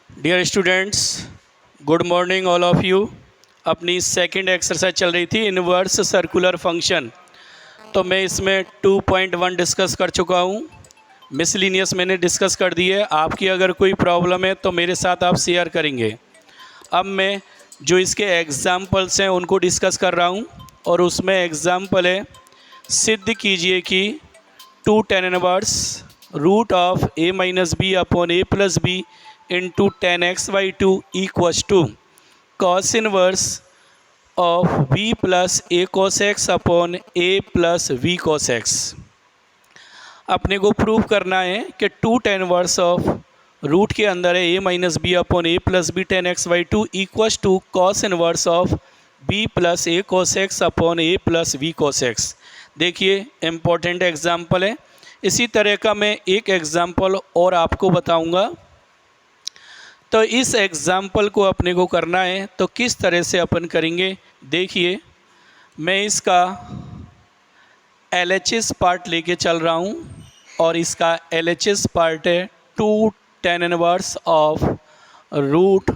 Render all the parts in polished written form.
Dear students, good morning all of you. अपनी second exercise चल रही थी इनवर्स सर्कुलर फंक्शन। तो मैं इसमें 2.1 डिस्कस कर चुका हूँ। मिसलिनियस मैंने डिस्कस कर दी है। आपकी अगर कोई प्रॉब्लम है तो मेरे साथ आप शेयर करेंगे। अब मैं जो इसके एग्ज़ाम्पल्स हैं उनको डिस्कस कर रहा हूँ, और उसमें एग्ज़ाम्पल है, सिद्ध कीजिए कि 2 tan inverse root of a minus B upon a plus B into tan x by two equals to cos inverse of b plus a cos x upon a plus v cos x। अपने को prove करना है कि 2 tan inverse of root के अंदर है a minus B upon a plus b tan x by two equals to cos inverse of b plus a cos x upon a plus v cos x। देखिए important example है। इसी तरह का मैं एक एग्ज़ाम्पल और आपको बताऊंगा। तो इस एग्ज़ाम्पल को अपने को करना है, तो किस तरह से अपन करेंगे देखिए। मैं इसका LHS पार्ट लेके चल रहा हूँ, और इसका LHS पार्ट है 2 tan inverse of root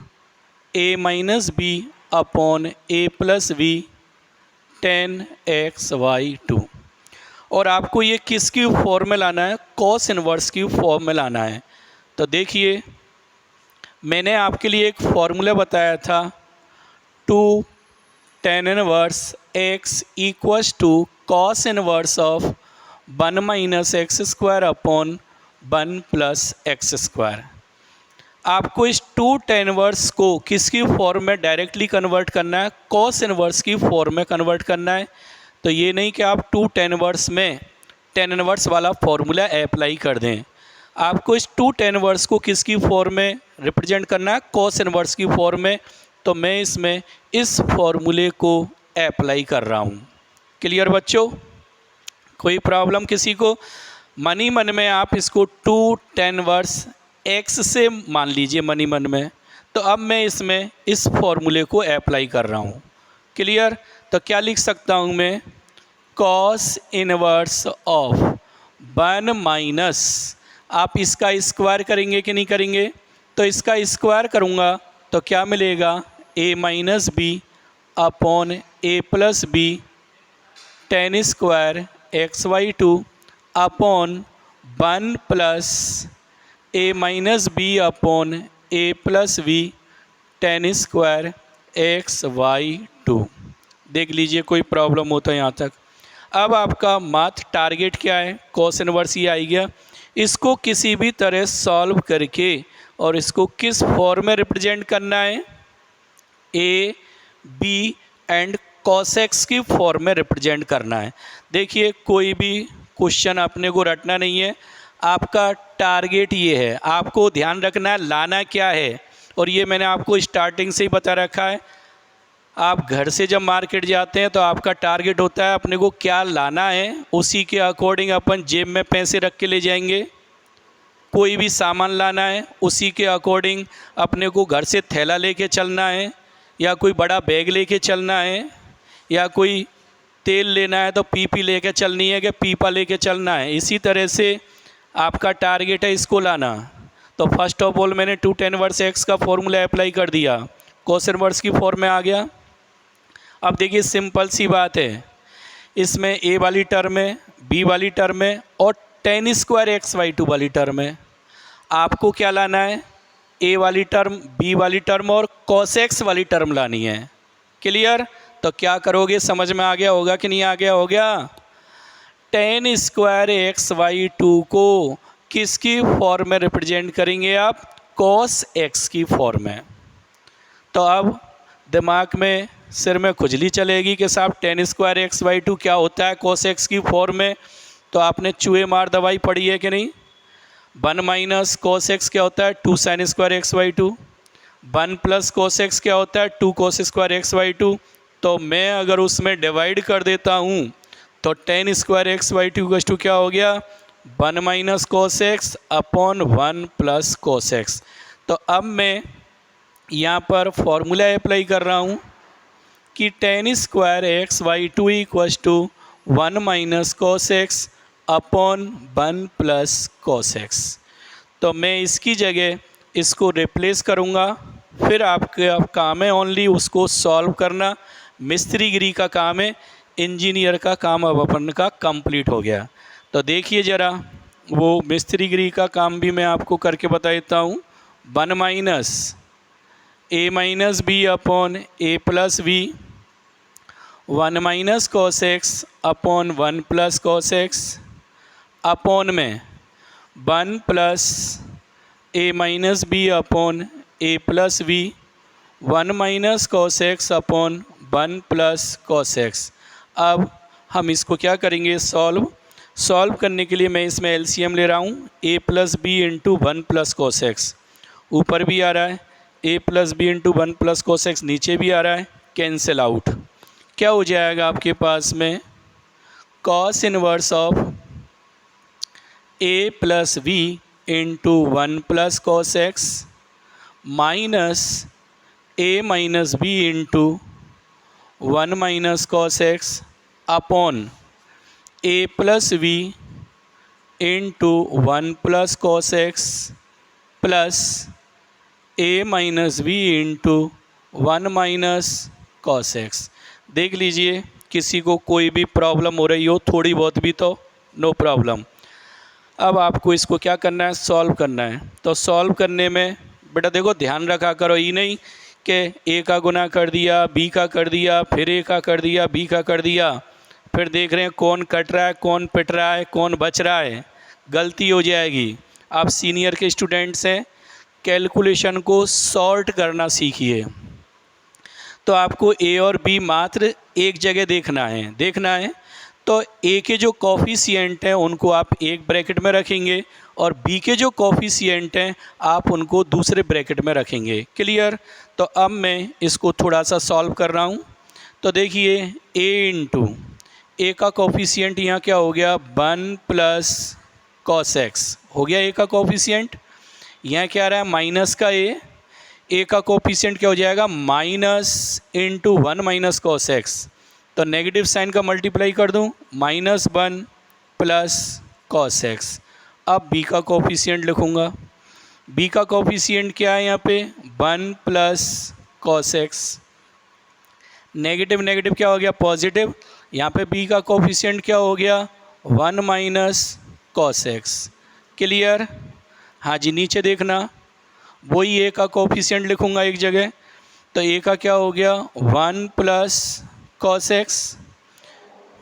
a minus B upon a plus we tan x Y two. और आपको ये किसकी फॉर्म में लाना है? कॉस इनवर्स की फॉर्म में लाना है। तो देखिए मैंने आपके लिए एक फॉर्मूला बताया था, 2 tan inverse x equals to cos inverse of 1 minus x square upon 1 plus x square. आपको इस 2 tan इनवर्स को किसकी फॉर्म में डायरेक्टली कन्वर्ट करना है? कॉस इनवर्स की फॉर्म में कन्वर्ट करना है। तो ये नहीं कि आप 2 tan इनवर्स में tan इनवर्स वाला फॉर्मूला अप्लाई कर दें। आपको इस 2 tan इनवर्स को किसकी फॉर्म में रिप्रेजेंट करना है? कॉस इनवर्स की फॉर्म में। तो मैं इसमें इस फॉर्मूले को अप्लाई कर रहा हूँ। क्लियर बच्चों? कोई प्रॉब्लम किसी को? मन ही मन में आप इसको 2 tan इनवर्स x से मान लीजिए मन ही मन में। तो अब मैं इसमें इस फॉर्मूले को अप्लाई कर रहा हूँ। क्लियर? तो क्या लिख सकता हूँ मैं? कॉस इनवर्स ऑफ 1 माइनस, आप इसका स्क्वायर करेंगे कि नहीं करेंगे? तो इसका स्क्वायर करूँगा तो क्या मिलेगा? a minus B upon a plus b tan square x Y two upon 1 plus a minus B upon a plus we tan square x Y two. देख लीजिए कोई प्रॉब्लम हो तो यहाँ तक। अब आपका माथ टारगेट क्या है? कॉस इनवर्स ये आई गया। इसको किसी भी तरह सॉल्व करके और इसको किस फॉर्म में रिप्रेजेंट करना है? A b and cos x की फॉर्म में रिप्रेजेंट करना है। देखिए कोई भी क्वेश्चन अपने को रटना नहीं है। आपका टारगेट ये है, आपको ध्यान रखना है लाना क्या है। और ये मैंने आपको स्टार्टिंग से ही बता रखा है। आप घर से जब मार्केट जाते हैं तो आपका टारगेट होता है अपने को क्या लाना है, उसी के अकॉर्डिंग अपन जेब में पैसे रख के ले जाएंगे। कोई भी सामान लाना है उसी के अकॉर्डिंग अपने को घर से थैला लेके चलना है, या कोई बड़ा बैग लेके चलना है, या कोई तेल लेना है तो पीपी लेके चलनी है कि पीपा लेके चलना है। इसी तरह से आपका टारगेट है इसको लाना। तो फर्स्ट ऑफ ऑल मैंने 2 tan इनवर्स x का फॉर्मूला अप्लाई कर दिया, कॉस इनवर्स की फॉर्म में आ गया। अब देखिए सिंपल सी बात है, इसमें a वाली टर्म है, b वाली टर्म है, और tan square x Y two वाली टर्म है। आपको क्या लाना है? a वाली टर्म, b वाली टर्म और cos x वाली टर्म लानी है। क्लियर? तो क्या करोगे? समझ में आ गया होगा कि नहीं आ गया होगा? Tan square x Y two को किसकी फॉर्म में रिप्रेजेंट करेंगे आप? cos x की फॉर्म में। तो अब दिमाग में, सिर में खुजली चलेगी कि साहब tan square x Y two क्या होता है cos x की फॉर्म में। तो आपने चूहे मार दवाई पढ़ी है कि नहीं? 1 माइनस cos x क्या होता है? 2 sin square x Y two. 1 plus cos x क्या होता है? 2 cos square x Y two. तो मैं अगर उसमें डिवाइड कर देता हूँ तो tan square x Y two क्या हो गया? 1 minus cos x upon 1 plus cos x। तो अब मैं यहाँ पर फॉर्मूला अप्लाई कर रहा हूँ कि tan square x Y two equals to 1 minus cos x upon 1 plus cos x। तो मैं इसकी जगह इसको रिप्लेस करूँगा, फिर आपका काम है ओनली उसको सॉल्व करना। मिस्त्रीगिरी का काम है, इंजीनियर का काम अब अपन का कंप्लीट हो गया। तो देखिए ज़रा वो मिस्त्रीगिरी का काम भी मैं आपको करके बता देता हूँ। 1 माइनस ए माइनस बी अपॉन ए plus B, 1 minus cos x upon 1 plus cos x, upon में 1 प्लस ए माइनस बी अपॉन ए plus B, 1 minus cos x upon 1 plus cos X. अब हम इसको क्या करेंगे, सॉल्व करने के लिए मैं इसमें एलसीएम ले रहा हूँ, A plus B into 1 plus cos X, ऊपर भी आ रहा है A plus B into 1 plus cos X, नीचे भी आ रहा है, कैंसिल आउट। क्या हो जाएगा आपके पास में, cos inverse of a plus B into 1 plus cos x minus A minus b into 1 minus cos x upon A plus B into 1 plus cos x plus A minus b into 1 minus cos x. देख लीजिए किसी को कोई भी problem हो रही हो थोड़ी बहुत भी तो नो प्रॉब्लम। अब आपको इसको क्या करना है, सॉल्व करना है। तो सॉल्व करने में बेटा देखो ध्यान रखा करो, ये नहीं कि ए का गुना कर दिया, बी का कर दिया, फिर ए का कर दिया, बी का कर दिया, फिर देख रहे हैं कौन कट रहा है, कौन पिट रहा है, कौन बच रहा है, गलती हो जाएगी। आप सीनियर के स्टूडेंट्स हैं, कैलकुलेशन को सॉर्ट करना सीखिए। तो आपको ए और बी मात्र एक जगह देखना है। तो ए के जो कोफिशिएंट हैं उनको आप एक ब्रैकेट में रखेंगे और बी के जो कोफिशिएंट हैं आप उनको दूसरे ब्रैकेट में रखेंगे। क्लियर। तो अब मैं इसको थोड़ा सा सॉल्व कर रहा हूँ। तो देखिए ए इंटू ए का कोफिशिएंट यहाँ क्या हो गया, 1 प्लस कॉस एक्स हो गया ए का कोफिशिएंट। यहाँ क्या आ रहा है, माइनस का ए का कोफिशिएंट क्या हो जाएगा, minus into 1 minus cos x. तो नेगेटिव साइन का मल्टीप्लाई कर दूँ, -1 प्लस कॉस एक्स। अब बी का कोफिशिएंट लिखूँगा, बी का कोफिशिएंट क्या है यहाँ पे, 1 plus cos x. Negative negative क्या हो गया, पॉजिटिव। यहाँ पे बी का कोफिशिएंट क्या हो गया, 1 माइनस कॉस एक्स। क्लियर। हाँ जी, नीचे देखना वही ए का कोफिशिएंट लिखूँगा एक जगह। तो ए का क्या हो गया, 1 प्लस कॉस एक्स।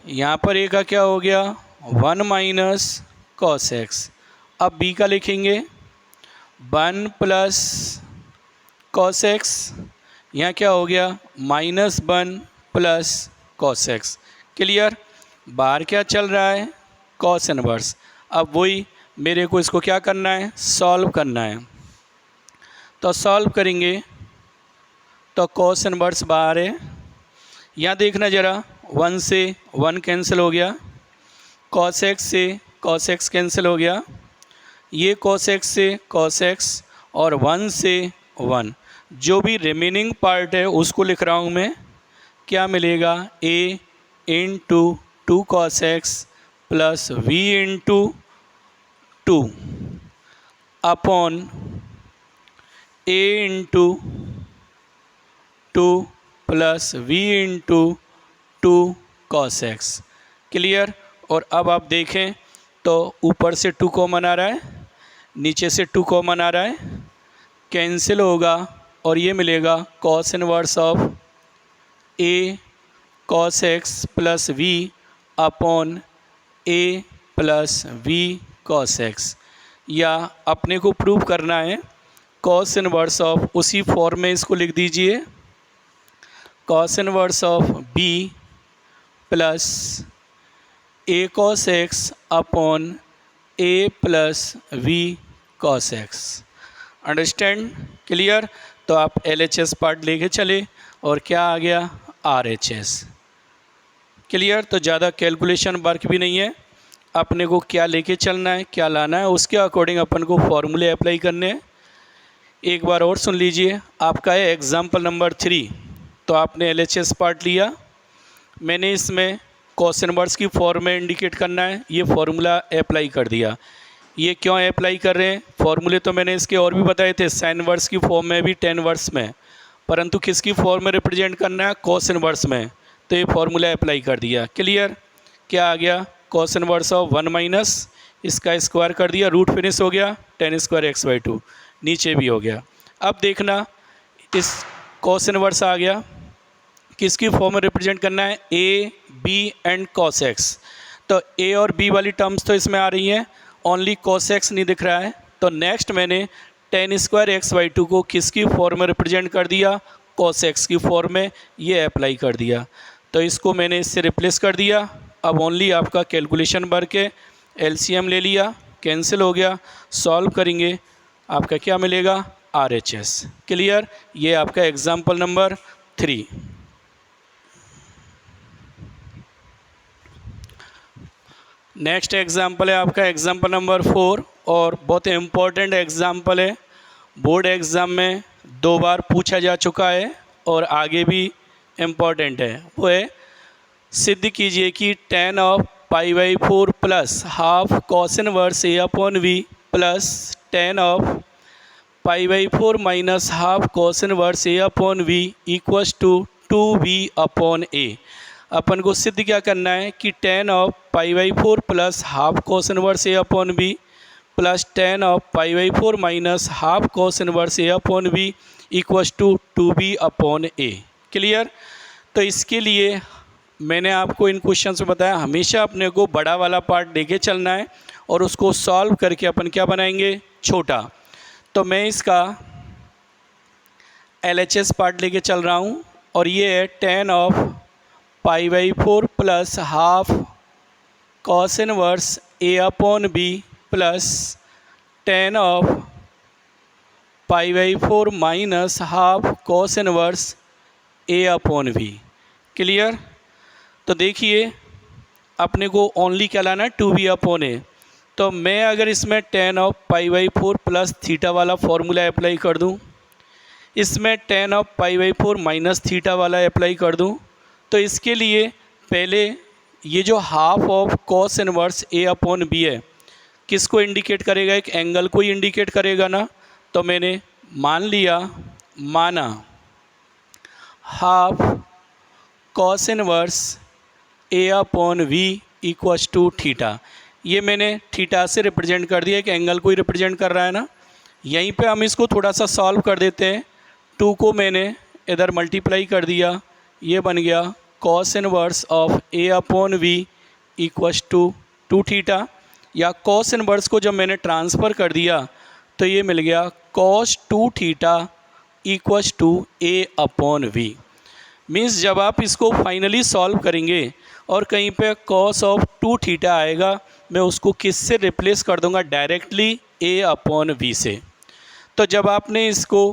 यहाँ पर ए का क्या हो गया, 1 माइनस कॉस एक्स। अब बी का लिखेंगे 1 प्लस कॉस एक्स। यहाँ क्या हो गया, -1 प्लस कॉस एक्स। क्लियर। बाहर क्या चल रहा है, कॉस इनवर्स। अब वही मेरे को इसको क्या करना है, सॉल्व करना है। तो सॉल्व करेंगे तो कॉस इनवर्स बाहर है। यहाँ देखना ज़रा, 1 से 1 कैंसिल हो गया, कॉस एक्स से कॉस एक्स कैंसिल हो गया, ये कॉस एक्स से कॉस एक्स और 1 से 1। जो भी रिमेनिंग पार्ट है उसको लिख रहा हूँ मैं। क्या मिलेगा, a into 2 cos x plus v into 2 upon a into 2 plus v into 2 cos x. Clear. और अब आप देखें तो ऊपर से 2 कॉमन आ रहा है, नीचे से 2 कॉमन आ रहा है, कैंसिल होगा और ये मिलेगा cos inverse of a cos x plus v upon a plus v cos x. या अपने को प्रूव करना है कॉस इनवर्स ऑफ, उसी फॉर्म में इसको लिख दीजिए, cos inverse of b plus a cos x upon a plus v cos x. Understand. Clear. तो आप LHS पार्ट लेके चले और क्या आ गया, RHS। क्लियर। तो ज़्यादा कैलकुलेशन वर्क भी नहीं है, अपने को क्या लेके चलना है, क्या लाना है, उसके अकॉर्डिंग अपन को फॉर्मूले अप्लाई करने हैं। एक बार और सुन लीजिए, आपका है एग्जाम्पल नंबर 3। तो आपने LHS पार्ट लिया, मैंने इसमें कॉस इनवर्स की फॉर्म में इंडिकेट करना है, ये फॉर्मूला अप्लाई कर दिया। ये क्यों अप्लाई कर रहे हैं? फॉर्मूले तो मैंने इसके और भी बताए थे, साइन इनवर्स की फॉर्म में भी, टेन इनवर्स में, परंतु किसकी फॉर्म में रिप्रेजेंट करना है? कॉस इनवर्स में। तो ये फॉर्मूला अप्लाई कर दिया। क्लियर? क्या आ गया? कॉस इनवर्स ऑफ 1 माइनस इसका स्क्वायर कर दिया, रूट फिनिश हो गया, टेन स्क्वायर एक्स बाई 2, नीचे भी हो गया। अब देखना, इस कॉस इनवर्स आ गया, किसकी फॉर्म में रिप्रेजेंट करना है? A b and cos x. तो ए और बी वाली टर्म्स तो इसमें आ रही हैं, ओनली कॉस एक्स नहीं दिख रहा है। तो नेक्स्ट मैंने टेन स्क्वायर एक्स बाई 2 को किसकी फॉर्म में रिप्रेजेंट कर दिया? कॉस एक्स की फॉर्म में, ये अप्लाई कर दिया। तो इसको मैंने इससे रिप्लेस कर दिया। अब ओनली आपका कैलकुलेशन भर के एलसीएम ले लिया, कैंसिल हो गया, सॉल्व करेंगे, आपका क्या मिलेगा? RHS। क्लियर? ये आपका एग्जाम्पल नंबर 3। नेक्स्ट एग्जाम्पल है आपका एग्जाम्पल नंबर 4, और बहुत इम्पोर्टेंट एग्जाम्पल है, बोर्ड एग्ज़ाम में 2 बार पूछा जा चुका है और आगे भी इम्पोर्टेंट है। वो है, सिद्ध कीजिए कि tan of pi by 4 plus half cos inverse A upon V plus tan of pi by 4 minus half cos inverse A upon we equals to 2v upon A. अपन को सिद्ध क्या करना है कि tan of pi by 4 plus half cos inverse A upon V plus tan of pi by 4 minus half cos inverse A upon we equals to 2b upon A. Clear? तो इसके लिए मैंने आपको इन क्वेश्चन में बताया, हमेशा अपने को बड़ा वाला पार्ट लेके चलना है और उसको सॉल्व करके अपन क्या बनाएंगे? छोटा। तो मैं इसका LHS पार्ट लेके चल रहा हूँ, और ये है tan of pi by 4 plus half cos inverse A upon b plus tan of pi by 4 minus half cos inverse A upon b. Clear? तो देखिए, अपने को ओनली क्या लाना है? 2v अपॉन ए। तो मैं अगर इसमें tan of pi by 4 plus theta वाला फॉर्मूला अप्लाई कर दूं, इसमें tan of pi by 4 minus theta वाला अप्लाई कर दूं, तो इसके लिए पहले ये जो half of cos inverse A upon b है, किसको इंडिकेट करेगा? एक एंगल को ही इंडिकेट करेगा ना। तो मैंने माना half cos inverse A upon we equals to theta. ये मैंने थीटा से रिप्रेजेंट कर दिया, एक एंगल को ही रिप्रेजेंट कर रहा है ना। यहीं पे हम इसको थोड़ा सा सॉल्व कर देते हैं। 2 को मैंने इधर मल्टीप्लाई कर दिया, ये बन गया cos inverse of a upon we equals to 2 theta. या कॉस इनवर्स को जब मैंने ट्रांसफ़र कर दिया तो ये मिल गया cos 2 theta equals to a upon b. Means जब आप इसको फाइनली सॉल्व करेंगे और कहीं पे कॉस ऑफ 2 थीटा आएगा, मैं उसको किस से रिप्लेस कर दूंगा? डायरेक्टली ए अपॉन वी से। तो जब आपने इसको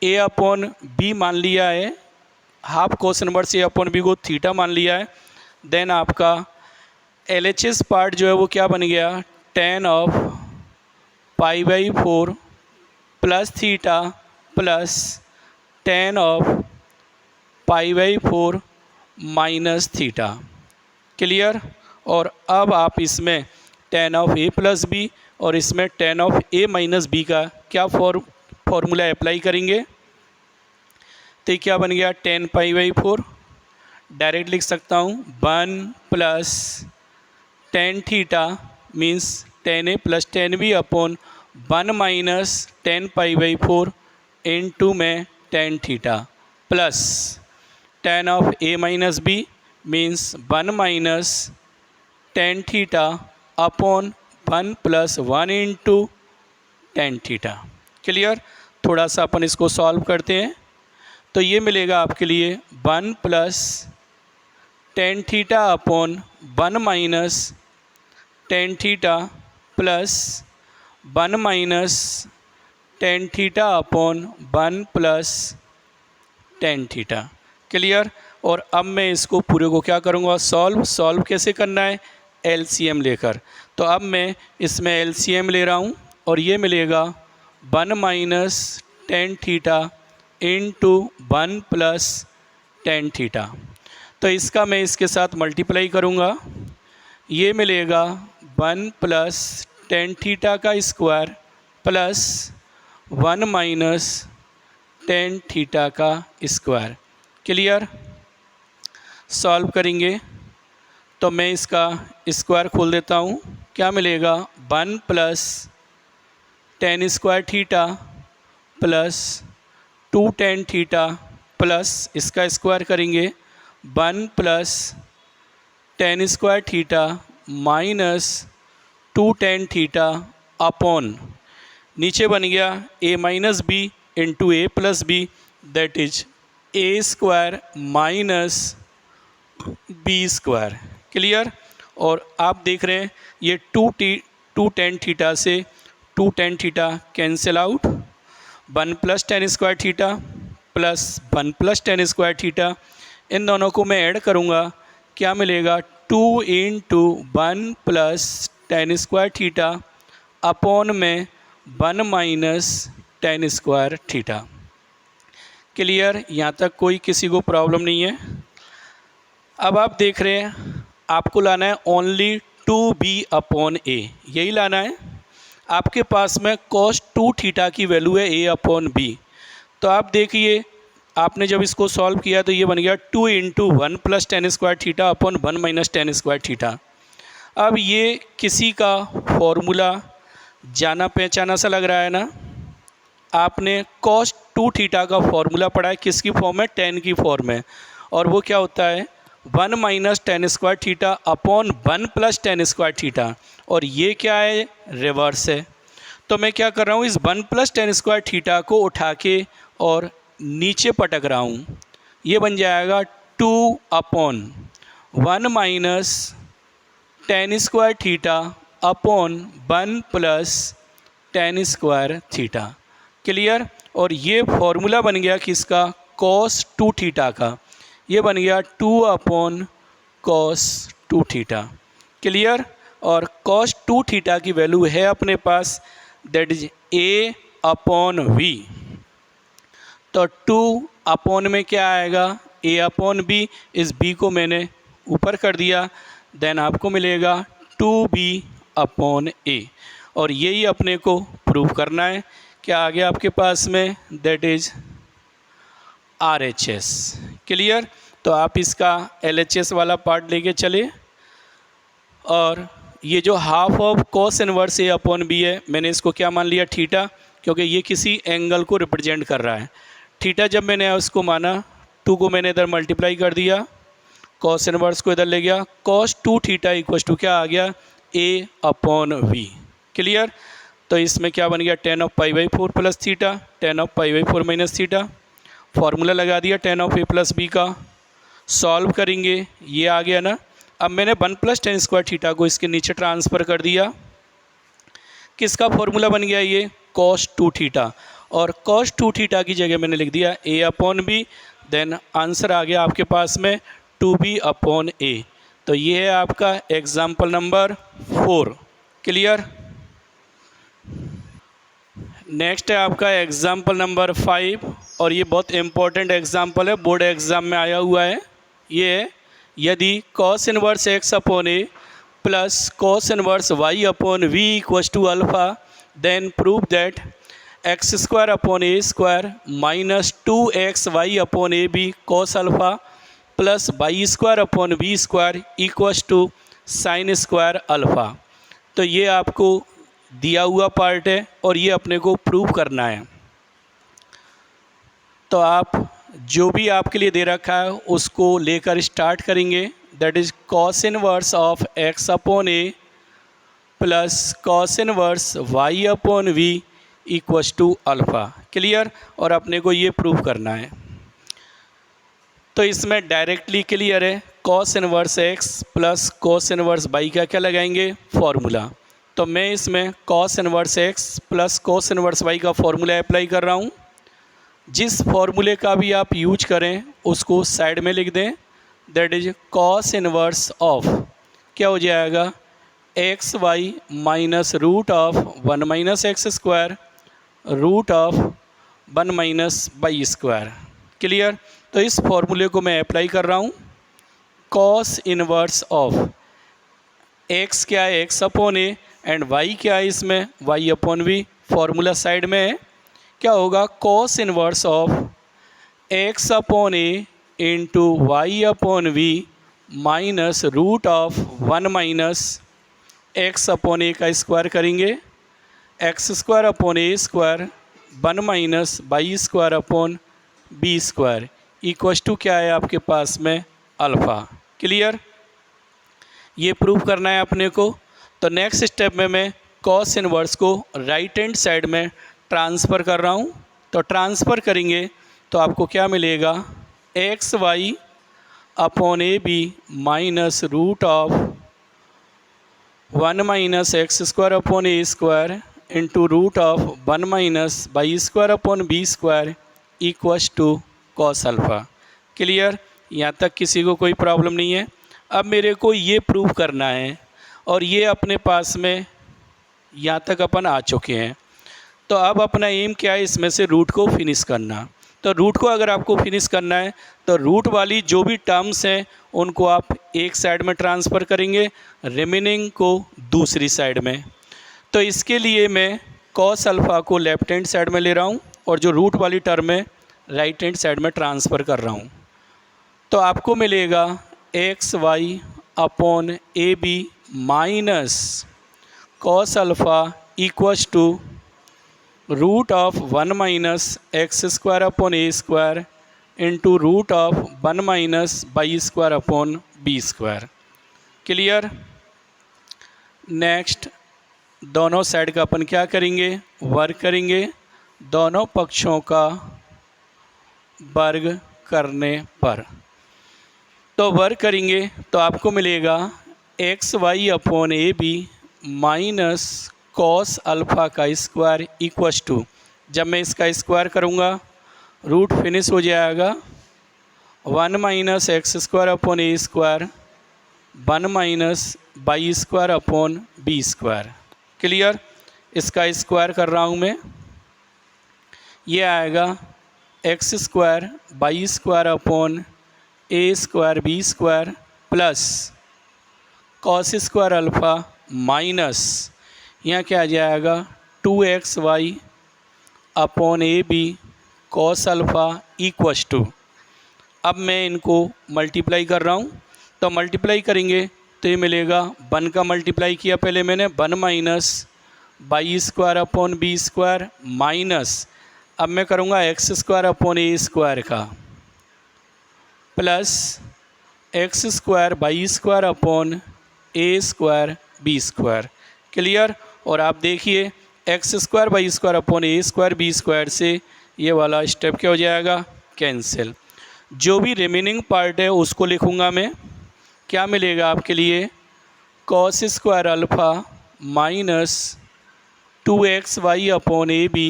ए अपॉन बी मान लिया है, हाफ कॉस इनवर्स ए अपॉन बी को थीटा मान लिया है, देन आपका LHS पार्ट जो है वो क्या बन गया? tan of pi by 4 plus theta plus tan of pi by 4 minus theta. Clear? और अब आप इसमें tan of a plus b और इसमें tan of a minus b का क्या फॉर्मूला अप्लाई करेंगे? तो ये क्या बन गया? tan पाई बाई 4, डायरेक्ट लिख सकता हूँ 1 plus tan theta means tan a plus tan b upon 1 minus tan pi by 4 into में tan theta plus tan of a minus b means 1 minus tan theta upon 1 plus 1 into tan theta. Clear? थोड़ा सा अपन इसको solve करते हैं, तो ये मिलेगा आपके लिए 1 plus tan theta upon 1 minus tan theta plus 1 minus tan theta upon 1 plus tan theta. Clear? और अब मैं इसको पूरे को क्या करूँगा? सॉल्व कैसे करना है? LCM लेकर। तो अब मैं इसमें LCM ले रहा हूँ और ये मिलेगा 1 minus tan theta into 1 plus tan theta. तो इसका मैं इसके साथ मल्टीप्लाई करूँगा, ये मिलेगा 1 प्लस टेन थीटा का square plus 1 minus tan theta का स्क्वायर। क्लियर। सॉल्व करेंगे तो मैं इसका स्क्वायर खोल देता हूँ, क्या मिलेगा 1 plus tan square theta plus 2 tan theta plus इसका स्क्वायर करेंगे 1 plus tan square theta minus 2 tan theta upon नीचे बन गया a minus b into a plus b, that is a square minus b square. Clear. और आप देख रहे हैं ये टू टेन थीटा से 2 tan theta cancel out, 1 plus tan square theta plus 1 plus tan square theta, इन दोनों को मैं ऐड करूँगा, क्या मिलेगा 2 into 1 plus tan square theta upon में 1 minus tan square theta. Clear. यहाँ तक कोई किसी को प्रॉब्लम नहीं है। अब आप देख रहे हैं आपको लाना है ओनली 2b अपॉन ए, यही लाना है। आपके पास में cos 2 थीटा की वैल्यू है a अपॉन बी। तो आप देखिए आपने जब इसको सॉल्व किया तो ये बन गया 2 into 1 plus tan square theta upon 1 minus tan square theta. अब ये किसी का फॉर्मूला जाना पहचाना सा लग रहा है ना। आपने cos 2 थीटा का फॉर्मूला पढ़ा है, किसकी फॉर्म में, टेन की फॉर्म में, और वो क्या होता है 1 minus tan square theta upon 1 plus tan square theta, और ये क्या है, रिवर्स है। तो मैं क्या कर रहा हूँ, इस 1 प्लस टेन स्क्वायर थीटा को उठा के और नीचे पटक रहा हूँ, ये बन जाएगा 2 upon 1 minus tan square theta upon 1 plus tan square theta. Clear. और ये फॉर्मूला बन गया किसका, cos 2 थीटा का, ये बन गया 2 अपॉन cos 2 थीटा। क्लियर। और cos 2 थीटा की वैल्यू है अपने पास, that is a upon v। तो 2 अपॉन में क्या आएगा, a अपॉन b, इस b को मैंने ऊपर कर दिया, देन आपको मिलेगा 2b अपॉन a। और यही अपने को प्रूव करना है। क्या आ गया आपके पास में, दैट इज RHS। क्लियर। तो आप इसका LHS वाला पार्ट लेके चले, और ये जो half of cos inverse a upon b है, मैंने इसको क्या मान लिया, थीटा, क्योंकि ये किसी एंगल को रिप्रेजेंट कर रहा है। थीटा जब मैंने उसको माना, 2 को मैंने इधर मल्टीप्लाई कर दिया, cos इनवर्स को इधर ले गया, cos 2 थीटा इक्वल टू क्या आ गया, a अपॉन v। क्लियर। तो इसमें क्या बन गया, tan of pi by 4 plus theta, tan of pi by 4 minus theta. Formula लगा दिया tan of a plus b का। सॉल्व करेंगे, ये आ गया ना। अब मैंने 1 प्लस टेन स्क्वायर थीटा को इसके नीचे ट्रांसफ़र कर दिया, किसका फॉर्मूला बन गया, ये cos 2 थीटा, और cos 2 थीटा की जगह मैंने लिख दिया a upon b, then answer आ गया आपके पास में 2b अपॉन a। तो ये है आपका एग्जाम्पल नंबर 4। क्लियर। नेक्स्ट है आपका एग्जाम्पल नंबर 5, और ये बहुत इंपॉर्टेंट एग्जाम्पल है, बोर्ड एग्ज़ाम में आया हुआ है। ये है, यदि cos inverse x upon a plus cos inverse y upon v equals to alpha, then prove that x square upon A square minus 2xy upon a b cos alpha plus y square upon b square equals to sine square alpha. तो ये आपको दिया हुआ part है, और ये अपने को प्रूव करना है। तो आप जो भी आपके लिए दे रखा है उसको लेकर स्टार्ट करेंगे, that is cos inverse of x upon A plus cos inverse y upon we equals to alpha. Clear. और अपने को ये प्रूव करना है। तो इसमें डायरेक्टली क्लियर है, cos inverse x plus cos inverse y का क्या लगाएंगे, फॉर्मूला। तो मैं इसमें cos inverse x plus cos inverse y का फॉर्मूला अप्लाई कर रहा हूँ। जिस फॉर्मूले का भी आप यूज करें उसको साइड में लिख दें, that is cos inverse of क्या हो जाएगा, x y minus root of 1 minus x square root of 1 minus y square. Clear. तो इस फॉर्मूले को मैं अप्लाई कर रहा हूँ। कॉस इनवर्स ऑफ एक्स क्या है, X upon A and y क्या है इसमें, y upon V formula side में है, क्या होगा cos inverse of x upon A into Y upon V minus root of 1 minus X upon A का स्क्वायर करेंगे, X square upon A square 1 minus by square upon B square equals to क्या है आपके पास में alpha. Clear, ये prove करना है अपने को। तो नेक्स्ट स्टेप में मैं कॉस इनवर्स को राइट हैंड साइड में ट्रांसफ़र कर रहा हूँ। तो ट्रांसफ़र करेंगे तो आपको क्या मिलेगा, x y upon a b minus root of 1 minus x square upon A square into root of 1 minus by square upon B square equals to cos alpha. Clear, यहाँ तक किसी को कोई प्रॉब्लम नहीं है। अब मेरे को ये प्रूव करना है और ये अपने पास में यहाँ तक अपन आ चुके हैं। तो अब अपना एम क्या है, इसमें से रूट को फिनिश करना। तो रूट को अगर आपको फिनिश करना है तो रूट वाली जो भी टर्म्स हैं उनको आप एक साइड में ट्रांसफ़र करेंगे, रिमेनिंग को दूसरी साइड में। तो इसके लिए मैं कॉस अल्फ़ा को लेफ्ट हैंड साइड में ले रहा हूँ और जो रूट वाली टर्म है राइट हैंड साइड में ट्रांसफ़र कर रहा हूँ। तो आपको मिलेगा x y upon a b minus cos alpha equals to root of 1 minus x square upon A square into root of 1 minus by square upon B square. Clear, next दोनों side का अपन क्या करेंगे, वर्ग करेंगे। दोनों पक्षों का वर्ग करने पर तो वर्ग करेंगे तो आपको मिलेगा x y upon a b minus cos alpha का स्क्वायर इक्वस टू, जब मैं इसका स्क्वायर करूँगा रूट फिनिश हो जाएगा 1 minus x square upon A square 1 minus by square upon B square. Clear, इसका स्क्वायर कर रहा हूँ मैं, ये आएगा x square y square upon ए square b square plus cos square alpha minus यहाँ क्या आ जाएगा 2xy upon a b cos alpha equals to. अब मैं इनको मल्टीप्लाई कर रहा हूँ, तो मल्टीप्लाई करेंगे तो ये मिलेगा 1 का मल्टीप्लाई किया पहले मैंने 1 minus by square upon B square minus अब मैं करूँगा एक्स स्क्वायर अपॉन ए स्क्वायर का plus x square y square upon ए स्क्वायर बी स्क्वायर। क्लियर, और आप देखिए x square y square upon ए स्क्वायर बी स्क्वायर से ये वाला स्टेप क्या हो जाएगा, कैंसिल। जो भी रिमेनिंग पार्ट है उसको लिखूँगा मैं, क्या मिलेगा आपके लिए cos square alpha minus 2xy upon a b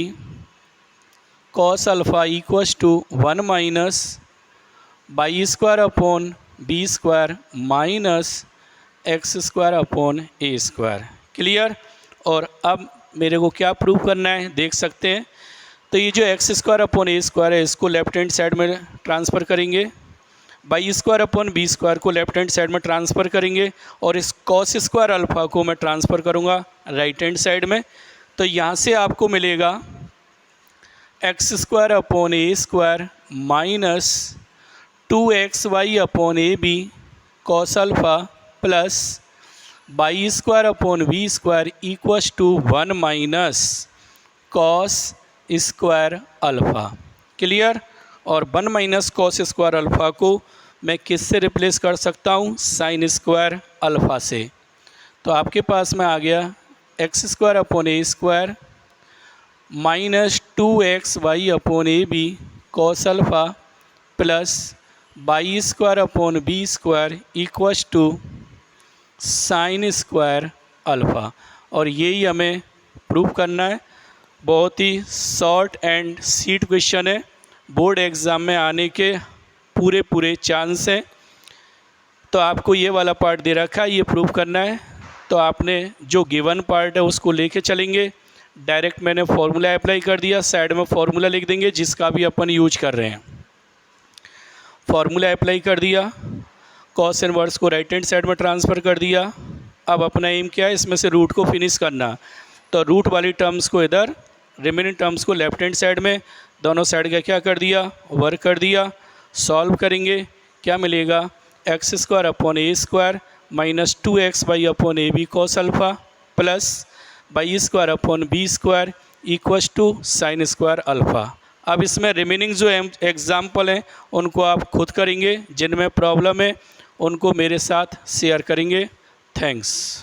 cos alpha equals to 1 minus by square upon B square minus x square upon A square. Clear, और अब मेरे को क्या प्रूव करना है देख सकते हैं। तो ये जो एक्स स्क्वायर अपॉन ए स्क्वायर है इसको लेफ्ट हैंड साइड में ट्रांसफ़र करेंगे, y square upon B square को लेफ्ट हैंड साइड में ट्रांसफ़र करेंगे और इस कॉस स्क्वायर अल्फ़ा को मैं ट्रांसफ़र करूँगा राइट हैंड साइड में। तो यहाँ से आपको मिलेगा x square upon A square minus 2xy upon a b cos alpha plus y square upon B square equals to 1 minus cos square alpha. Clear, और 1 माइनस कॉस स्क्वायर अल्फ़ा को मैं किससे रिप्लेस कर सकता हूँ, साइन स्क्वायर अल्फ़ा से। तो आपके पास में आ गया x square upon A square minus 2xy upon a b cos alpha plus y square upon B square equals to sine square alpha. और यही हमें प्रूव करना है। बहुत ही शॉर्ट एंड स्वीट क्वेश्चन है, बोर्ड एग्ज़ाम में आने के पूरे चांस हैं। तो आपको ये वाला पार्ट दे रखा है, ये प्रूव करना है। तो आपने जो गिवन पार्ट है उसको लेके चलेंगे। डायरेक्ट मैंने फॉर्मूला अप्लाई कर दिया, साइड में फॉर्मूला लिख देंगे जिसका भी अपन यूज कर रहे हैं। फॉर्मूला अप्लाई कर दिया, कॉस इनवर्स को राइट हैंड साइड में ट्रांसफ़र कर दिया, अब अपना एम क्या है, इसमें से रूट को फिनिश करना। तो रूट वाली टर्म्स को इधर, रिमेनिंग टर्म्स को लेफ्ट हैंड साइड में, दोनों साइड का क्या कर दिया, वर्क कर दिया। सॉल्व करेंगे, क्या मिलेगा, x square upon A square minus 2x y upon a b cos alpha plus y square upon B square equals to sine square alpha. अब इसमें रिमेनिंग जो एग्जाम्पल हैं उनको आप खुद करेंगे, जिनमें प्रॉब्लम है उनको मेरे साथ शेयर करेंगे। थैंक्स।